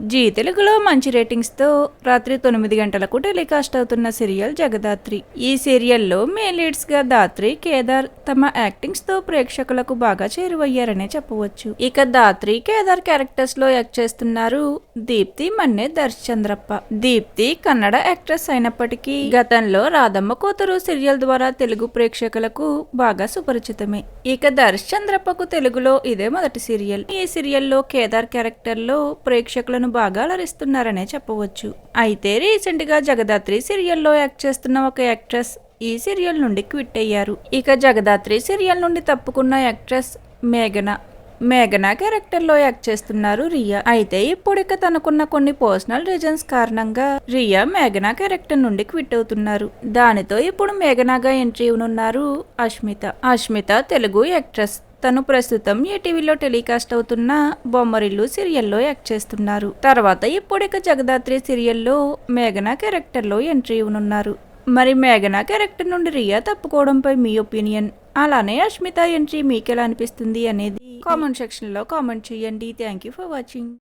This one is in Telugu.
జీ తెలుగులో మంచి రేటింగ్స్తో రాత్రి 9 గంటలకు టెలికాస్ట్ అవుతున్న సీరియల్ జగదాత్రి. ఈ సీరియల్లో మెయిన్ లీడ్స్గా దాత్రి, కేదార్ తమ యాక్టింగ్స్తో ప్రేక్షకులకు బాగా చేరువయ్యారనే చెప్పవచ్చు. ఇక దాత్రి, కేదార్ క్యారెక్టర్స్లో యాక్ట్ చేస్తున్నారు దీప్తి, మన్నే, దర్శ్ చంద్రప్ప. దీప్తి కన్నడ యాక్ట్రెస్ అయినప్పటికీ గతంలో రాధమ్మ కూతురు సీరియల్ ద్వారా తెలుగు ప్రేక్షకులకు బాగా సుపరిచితమే. ఇక దర్శ్ చంద్రప్పకు తెలుగులో ఇదే మొదటి సీరియల్. ఈ సీరియల్లో కేదార్ క్యారెక్టర్లో ప్రేక్షకులను బాగా అలరిస్తున్నారనే చెప్పవచ్చు. అయితే రీసెంట్ గా జగదాత్రి సీరియల్లో యాక్ట్ చేస్తున్న ఒక యాక్ట్రెస్ ఈ సీరియల్ నుండి క్విట్ అయ్యారు. ఇక జగదాత్రి సీరియల్ నుండి తప్పుకున్న యాక్ట్రెస్ మేఘన క్యారెక్టర్లో యాక్ట్ చేస్తున్నారు రియా. అయితే ఇప్పుడిక తనకున్న కొన్ని పర్సనల్ రీజన్స్ కారణంగా రియా మేఘన క్యారెక్టర్ నుండి క్విట్ అవుతున్నారు. దానితో ఇప్పుడు మేఘనాగా ఎంట్రీ ఇవ్వనున్నారు అష్మిత తెలుగు యాక్ట్రెస్. తను ప్రస్తుతం ఈటీవీలో టెలికాస్ట్ అవుతున్న బొమ్మరిల్లు సీరియల్లో యాక్ట్ చేస్తున్నారు. తర్వాత ఇప్పుడిక జగదాత్రి సీరియల్లో మేఘన క్యారెక్టర్లో ఎంట్రీ ఇవ్వనున్నారు. మరి మేఘన క్యారెక్టర్ నుండి రియా తప్పుకోవడంపై మీ ఒపీనియన్, అలానే అష్మిత ఎంట్రీ మీకెలా అనిపిస్తుంది అనేది కామెంట్ సెక్షన్లో కామెంట్ చేయండి. Thank you for watching.